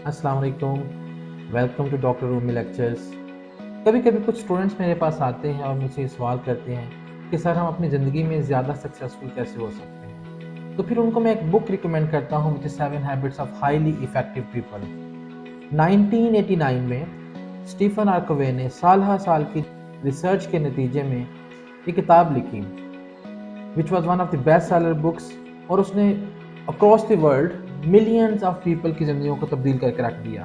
अस्सलाम वालेकुम, welcome to doctor Rumi lectures. कभी कभी कुछ स्टूडेंट्स मेरे पास आते हैं और मुझसे ये सवाल करते हैं कि सर हम अपनी ज़िंदगी में ज़्यादा सक्सेसफुल कैसे हो सकते हैं। तो फिर उनको मैं एक बुक रिकमेंड करता हूँ, which is 7 habits of highly effective people. 1989 में स्टीफन आर कवे ने साल हर साल की रिसर्च के नतीजे में एक किताब लिखी, which was one of the best seller books, और उसने across the world millions of people की ज़िंदगियों को तब्दील करके रख दिया।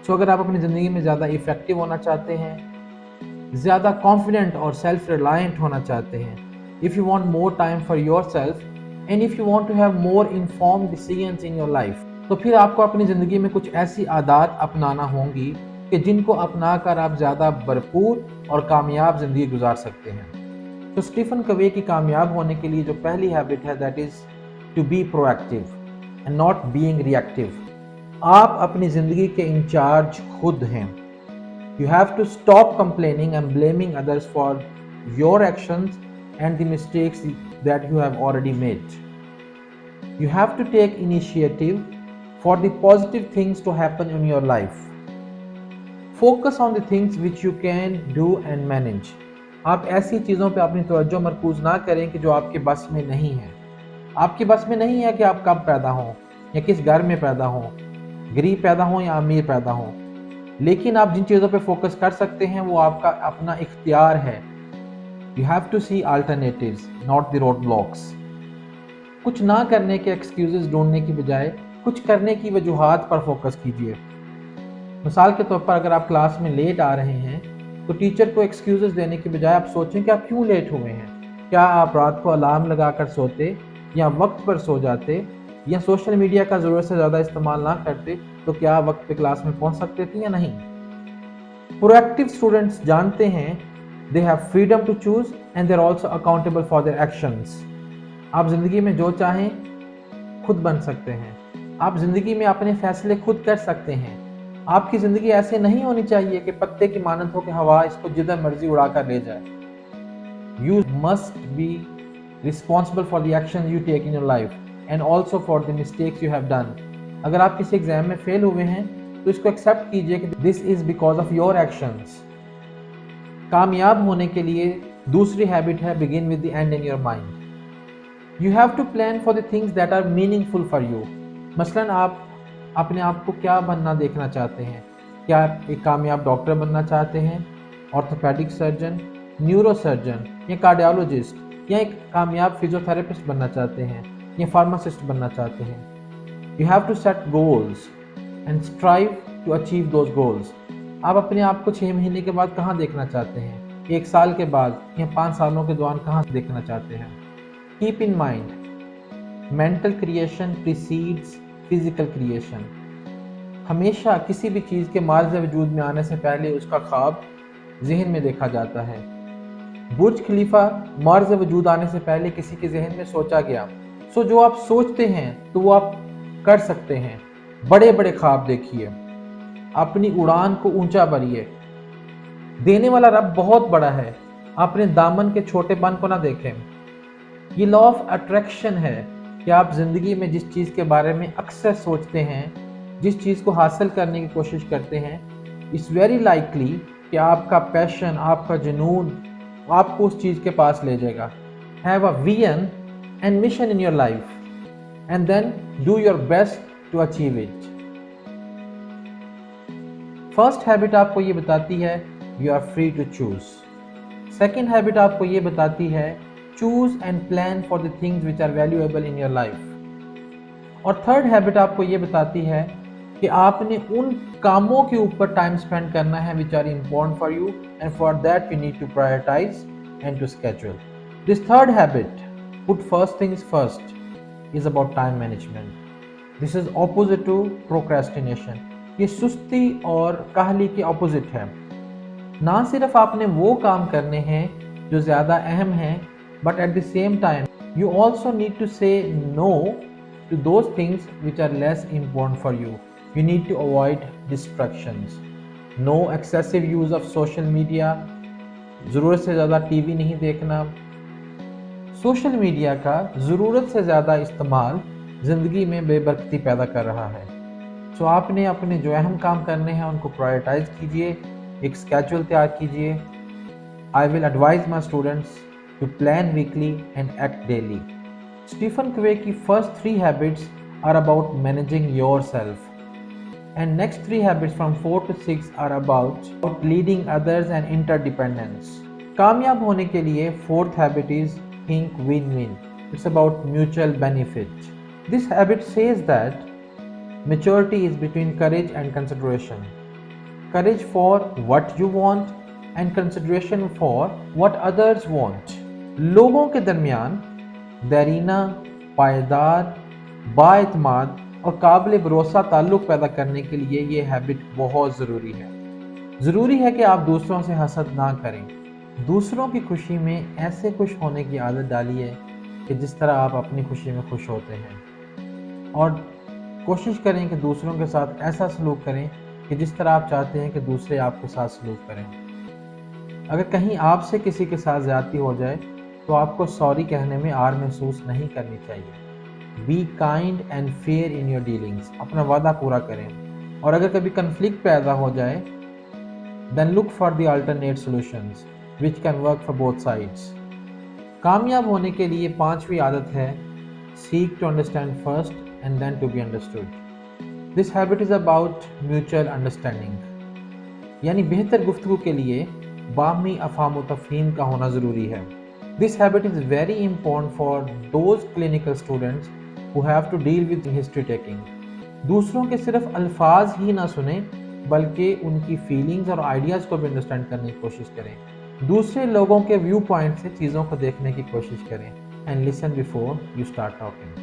सो अगर आप अपनी ज़िंदगी में ज़्यादा इफ़ेक्टिव होना चाहते हैं, ज़्यादा कॉन्फिडेंट और सेल्फ रिलायंट होना चाहते हैं, if you want more time for yourself and if you want to have more informed decisions in your life, तो फिर आपको अपनी ज़िंदगी में कुछ ऐसी आदत अपनाना होंगी कि जिनको अपना कर आप ज़्यादा भरपूर और कामयाब ज़िंदगी गुजार सकते हैं। तो स्टीफन कवे की कामयाब होने के लिए जो पहली हैबिट है, that is to be proactive and not being reactive. आप अपनी ज़िंदगी के इंचार्ज खुद हैं। You have to stop complaining and blaming others for your actions and the mistakes that you have already made. You have to take initiative for the positive things to happen in your life. Focus on the things which you can do and manage. आप ऐसी चीज़ों पे अपनी तवज्जो मरकूज़ ना करें कि जो आपके बस में नहीं है। आपके बस में नहीं है कि आप कब पैदा हों या किस घर में पैदा हों, गरीब पैदा हों या अमीर पैदा हों, लेकिन आप जिन चीज़ों पे फोकस कर सकते हैं वो आपका अपना इख्तियार है। You have to see alternatives, not the road blocks. कुछ ना करने के एक्सक्यूजेस ढूंढने की बजाय कुछ करने की वजूहात पर फोकस कीजिए। मिसाल के तौर पर अगर आप क्लास में लेट आ रहे हैं तो टीचर को एक्सक्यूजेस देने की बजाय आप सोचें कि आप क्यों लेट हुए हैं। क्या आप रात को अलार्म लगाकर सोते या वक्त पर सो जाते या सोशल मीडिया का ज़रूरत से ज़्यादा इस्तेमाल ना करते तो क्या वक्त पे क्लास में पहुंच सकते थे या नहीं। प्रोएक्टिव स्टूडेंट्स जानते हैं they have freedom to choose and they are also accountable for their actions. आप जिंदगी में जो चाहें खुद बन सकते हैं। आप जिंदगी में अपने फैसले खुद कर सकते हैं। आपकी जिंदगी ऐसे नहीं होनी चाहिए कि पत्ते की मानंद हो कि हवा इसको जिधर मर्जी उड़ा कर ले जाए। You must be responsible for the action you take in your life and also for the mistakes you have done. अगर आप किसी एग्जाम में फेल हुए हैं तो इसको एक्सेप्ट कीजिए कि this is because of your actions. कामयाब होने के लिए दूसरी हैबिट है begin with the end in your mind. You have to plan for the things that are meaningful for you. मसलन आप अपने आप को क्या बनना देखना चाहते हैं। क्या आप एक कामयाब डॉक्टर बनना चाहते हैं, ऑर्थोपेडिक सर्जन, न्यूरो सर्जन या कार्डियोलॉजिस्ट, या एक कामयाब फिजियोथेरेपिस्ट बनना चाहते हैं या फार्मासिस्ट बनना चाहते हैं। You have to set goals and strive to achieve those goals. आप अपने आप को 6 महीने के बाद कहाँ देखना चाहते हैं, 1 साल के बाद या 5 सालों के दौरान कहाँ देखना चाहते हैं। Keep in mind, mental creation precedes physical creation. हमेशा किसी भी चीज़ के मार्ज़ वजूद में आने से पहले उसका ख्वाब जहन में देखा जाता है। बुर्ज खलीफा मार्ज़ वजूद आने से पहले किसी के जहन में सोचा गया। सो जो आप सोचते हैं तो वो आप कर सकते हैं। बड़े बड़े ख्वाब देखिए, अपनी उड़ान को ऊंचा भरिए। देने वाला रब बहुत बड़ा है, अपने दामन के छोटेपन को ना देखें। ये लॉ ऑफ अट्रैक्शन है कि आप जिंदगी में जिस चीज़ के बारे में अक्सर सोचते हैं, जिस चीज़ को हासिल करने की कोशिश करते हैं, इट्स वेरी लाइकली कि आपका पैशन, आपका जुनून आपको उस चीज़ के पास ले जाएगा। Have a vision and mission in your life and then do your best to achieve it. First habit आपको ये बताती है you are free to choose. Second habit आपको ये बताती है choose and plan for the things which are valuable in your life. और third habit आपको ये बताती है कि आपने उन कामों के ऊपर टाइम स्पेंड करना है which are important for you and for that you need to prioritise and to schedule. This third habit, put first things first, is about time management. This is opposite to procrastination. ये सुस्ती और काहली के opposite है। ना सिर्फ आपने वो काम करने हैं जो ज़्यादा अहम हैं, but at the same time you also need to say no to those things which are less important for you. You need to avoid distractions. No excessive use of social media, ज़रूरत से ज़्यादा TV नहीं देखना। Social media का ज़रूरत से ज़्यादा इस्तेमाल ज़िंदगी में बेबरकती पैदा कर रहा है। सो आपने अपने जो अहम काम करने हैं उनको प्रायोरिटाइज कीजिए, एक स्केड्यूल तैयार कीजिए। I will advise my students to plan weekly and act daily. Stephen Covey की first 3 habits are about managing yourself, and next 3 habits from 4 to 6 are about leading others and interdependence. कामयाब होने के लिए fourth habit is think win-win. It's about mutual benefit. This habit says that maturity is between courage and consideration. Courage for what you want and consideration for what others want. लोगों के दरमियान देरीना, पायदार, बाएतमाद और काबिल भरोसा ताल्लुक़ पैदा करने के लिए ये हैबिट बहुत ज़रूरी है। ज़रूरी है कि आप दूसरों से हसद ना करें। दूसरों की खुशी में ऐसे खुश होने की आदत डालिए कि जिस तरह आप अपनी खुशी में खुश होते हैं, और कोशिश करें कि दूसरों के साथ ऐसा सलूक करें कि जिस तरह आप चाहते हैं कि दूसरे आपके साथ सलूक करें। अगर कहीं आपसे किसी के साथ ज़्यादती हो जाए तो आपको सॉरी कहने में आर महसूस नहीं करनी चाहिए। Be kind and fair in your dealings. अपना वादा पूरा करें, और अगर कभी कन्फ्लिक्ट पैदा हो जाए then look for the alternate solutions which can work for both sides. कामयाब होने के लिए 5वीं आदत है seek to understand first and then to be understood. This habit is about mutual understanding, यानी बेहतर गुफ्तगू के लिए बाहमी अफ़ाम व तफ़हीम का होना ज़रूरी है। This habit is very important for those clinical students who have to deal with history taking. दूसरों के सिर्फ अल्फाज ही ना सुने बल्कि उनकी फीलिंग्स और आइडियाज़ को भी अंडरस्टैंड करने की कोशिश करें। दूसरे लोगों के व्यू पॉइंट से चीज़ों को देखने की कोशिश करें and listen before you start talking.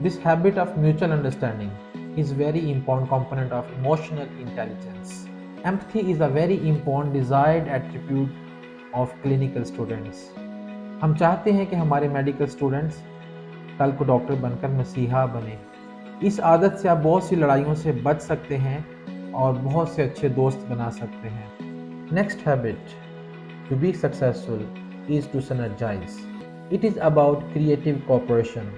This habit of mutual understanding is very important component of emotional intelligence. Empathy is a very important desired attribute of clinical students. हम चाहते हैं कि हमारे मेडिकल स्टूडेंट्स कल को डॉक्टर बनकर मसीहा बने। इस आदत से आप बहुत सी लड़ाइयों से बच सकते हैं और बहुत से अच्छे दोस्त बना सकते हैं। Next habit to be successful is to synergise. It is about creative cooperation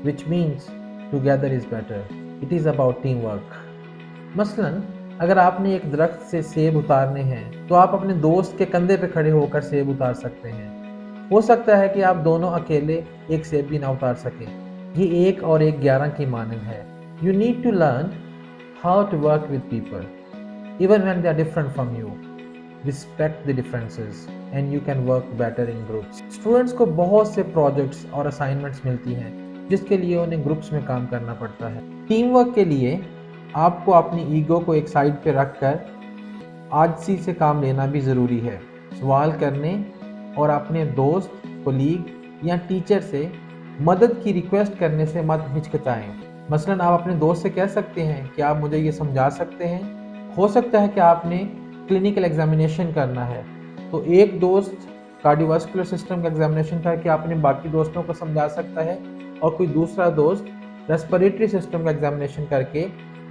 which means together is better. It is about team work. मसलन अगर आपने एक दरख्त से सेब उतारने हैं तो आप अपने दोस्त के कंधे पर खड़े होकर सेब उतार सकते हैं। हो सकता है कि आप दोनों अकेले एक सेब भी ना उतार सकें। ये 1 और 1 11 की मानंद है। You need to learn how to work with people even when they are different from you. Respect the differences and you can work better in groups. Students को बहुत से प्रोजेक्ट्स और असाइनमेंट्स मिलती हैं जिसके लिए उन्हें ग्रुप्स में काम करना पड़ता है। टीम वर्क के लिए आपको अपनी ईगो को एक साइड पे रखकर आजिज़ी से काम लेना भी ज़रूरी है। सवाल करने और अपने दोस्त, कोलीग या टीचर से मदद की रिक्वेस्ट करने से मत हिचकिचाएं। मसलन आप अपने दोस्त से कह सकते हैं कि आप मुझे ये समझा सकते हैं। हो सकता है कि आपने क्लिनिकल एग्जामिनेशन करना है तो एक दोस्त कार्डियोवास्कुलर सिस्टम का एग्जामिनेशन करके अपने बाकी दोस्तों को समझा सकता है और कोई दूसरा दोस्त रेस्पिरेटरी सिस्टम का एग्जामिनेशन करके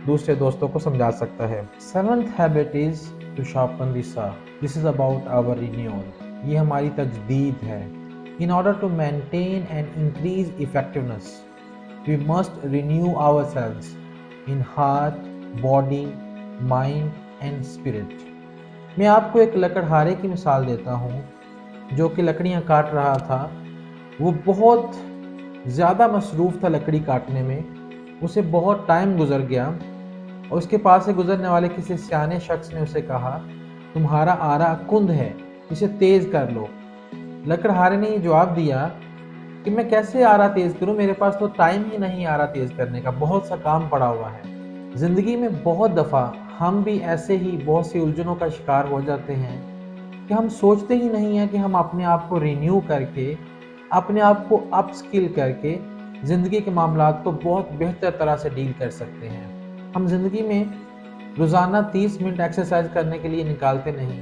दूसरे दोस्तों को समझा सकता है। 7th habit is to sharpen the saw. This is about our renewal. ये हमारी तजदीद है। In order to maintain and increase effectiveness we must renew ourselves in heart, body, mind and spirit. मैं आपको एक लकड़हारे की मिसाल देता हूँ जो कि लकड़ियाँ काट रहा था। वो बहुत ज़्यादा मसरूफ़ था लकड़ी काटने में, उसे बहुत टाइम गुजर गया और उसके पास से गुजरने वाले किसी सियाने शख्स ने उसे कहा, तुम्हारा आरा कुंद है, इसे तेज़ कर लो। लकड़हारे ने ये जवाब दिया कि मैं कैसे आरा तेज़ करूं, मेरे पास तो टाइम ही नहीं आरा तेज़ करने का, बहुत सा काम पड़ा हुआ है। ज़िंदगी में बहुत दफ़ा हम भी ऐसे ही बहुत सी उलझनों का शिकार हो जाते हैं कि हम सोचते ही नहीं हैं कि हम अपने आप को रिन्यू करके, अपने आप को अप स्किल करके ज़िंदगी के मामलात को बहुत बेहतर तरह से डील कर सकते हैं। हम ज़िंदगी में रोज़ाना 30 मिनट एक्सरसाइज करने के लिए निकालते नहीं,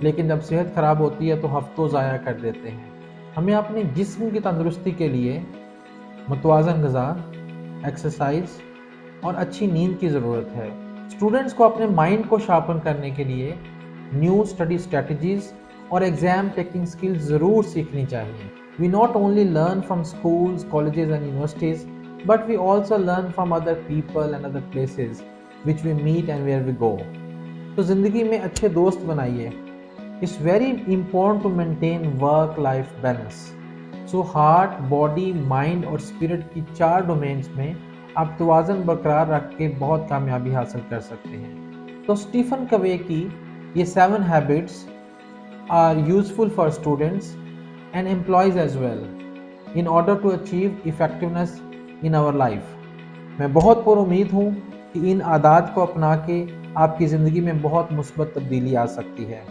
लेकिन जब सेहत ख़राब होती है तो हफ्तों ज़ाया कर देते हैं। हमें अपने जिस्म की तंदुरुस्ती के लिए मुतवाज़न ग़िज़ा, एक्सरसाइज और अच्छी नींद की ज़रूरत है। स्टूडेंट्स को अपने माइंड को शार्पन करने के लिए न्यू स्टडी स्ट्रेटजीज़ और एग्ज़ाम टेकिंग स्किल्स ज़रूर सीखनी चाहिए। We not only learn from schools, colleges and universities, but we also learn from other people and other places. which we meet and where we go. تو زندگی میں اچھے دوست بنائیے. It's very important to maintain work-life balance. So heart, body, mind اور spirit کی 4 domains میں آپ توازن برقرار رکھ کے بہت کامیابی حاصل کر سکتے ہیں. تو اسٹیفن کوے کی یہ 7 habits are useful for students and employees as well in order to achieve effectiveness in our life. میں بہت پر امید ہوں کہ ان عادات کو اپنا کے آپ کی زندگی میں بہت مثبت تبدیلی آ سکتی ہے.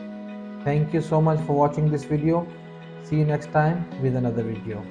Thank you so much for watching this video. See you next time with another video.